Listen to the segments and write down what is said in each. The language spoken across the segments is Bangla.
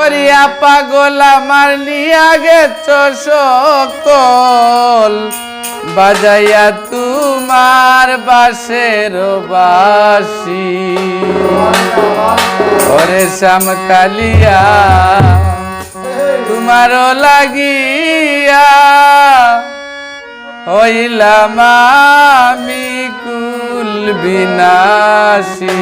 করিয়া পাগল আমার নিয়া গেছ সকল বাজাইয়া তোমার বাঁশের বাঁশি ওরে শ্যাম কালিয়া তোমারও লাগিয়া হইলাম আমি কুল বিনাশী।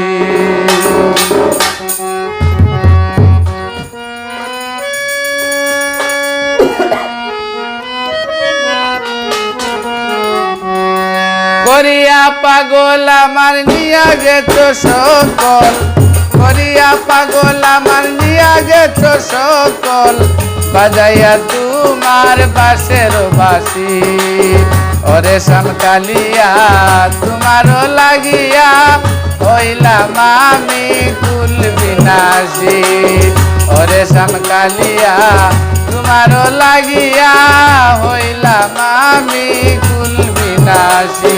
করিয়া পাগল আমার নিয়া গেছ সকল করিয়া পাগল আমার নিয়া গেছ সকল বাজাইয়া তোমার বাঁশের বাঁশি ওরে শ্যাম কালিয়া তোমারও লাগিয়া হইলাম আমি কুল বিনাশী ওরে শ্যাম কালিয়া তোমারও লাগিয়া হইলাম আমি কুল বিনাশী।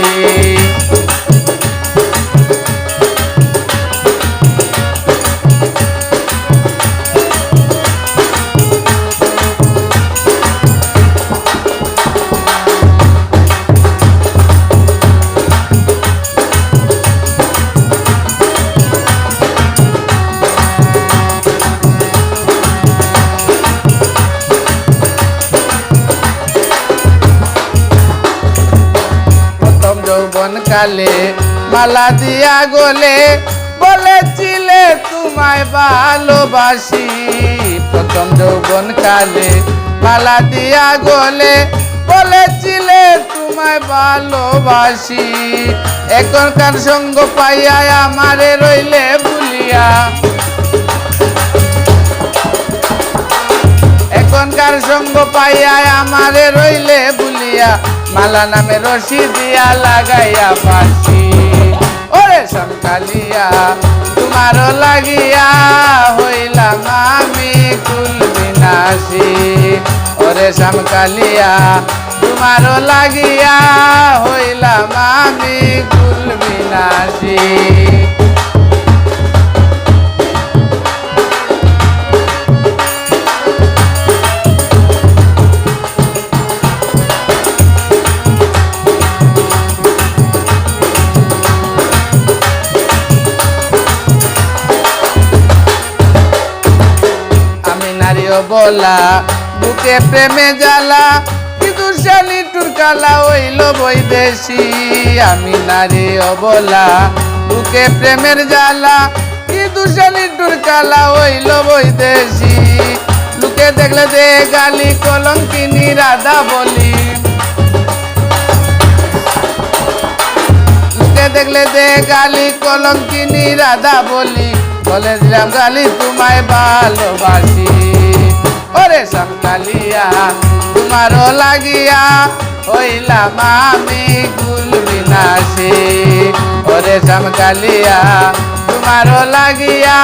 যৌবন কালে মালা দিয়া গলে বলেছিলে তোমায় ভালোবাসি প্রথম যৌবন কালে মালা দিয়া গলে বলেছিলে তোমায় ভালোবাসি এখনকার সঙ্গ পাইয়া আমারে রইলে ভুলিয়া এখনকার সঙ্গ পাইয়া আমারে রইলে ভুলিয়া মালা নামে রশি দিয়া লাগাইয়া বাঁশি ওরে শ্যাম কালিয়া তোমারও লাগিয়া হইলাম আমি কুল বিনাশী ওরে শ্যাম কালিয়া তোমারও লাগিয়া হইলাম আমি কুল বিনাশী। বলা বুকে প্রেমে জ্বালা কিন্তু শালি টুরকালা হইল বৈদেশী আমি নারী অবলা বুকে প্রেমের জ্বালা কিন্তু শালি টুরকালা হইল বৈদেশী লোকে দেখলে দে গালি কলঙ্কিনী রাধা বলি লোকে দেখলে দে গালি কলঙ্কিনী রাধা বলি বলে দিলাম গালি তোমায় ভালোবাসি ওরে শ্যাম কালিয়া তোমারও লাগিয়া হইলাম আমি কুল বিনাশী ওরে শ্যাম কালিয়া তোমারও লাগিয়া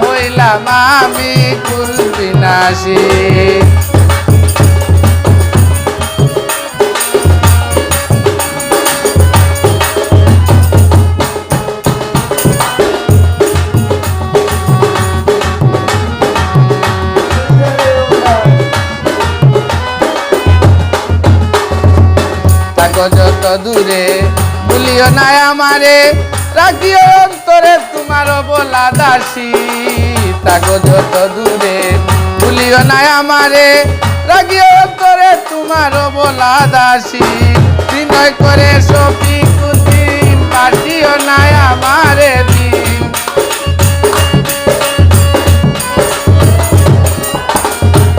হইলাম আমি কুল বিনাশী। যত দূরে ভুলিও না আমারে রাখিও অন্তরে তোমারও বলা দাসী তাকো যত দূরে ভুলিও না আমারে রাখিও অন্তরে তোমারও বলা দাসী বিনয় করে শফিকুদ্দিন বাসিও না আমারে দিন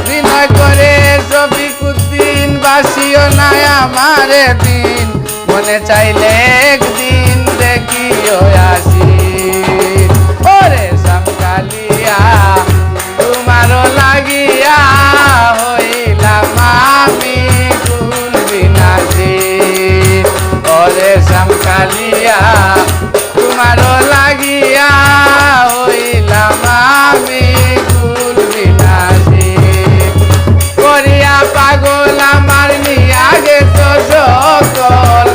বিনয় করে শফিকুদ্দিন বাসিও না আমারে দিন মনে চাইলে একদিন দেখিও আসি ওরে শ্যাম কালিয়া তোমারও লাগিয়া হইলাম আমি কুল বিনাশী ওরে শ্যাম কালিয়া তোমারও লাগিয়া হইলাম আমি কুল বিনাশী করিয়া পাগল আমার নিয়া গেছ সকল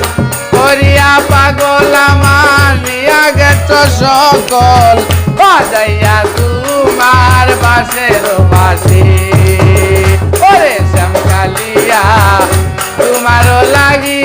করিয়া পাগল আমার নিয়া গেছ সকল বাজাইয়া তোমার বাসের বাসি ওরে শ্যামকালিয়া তোমারও লাগি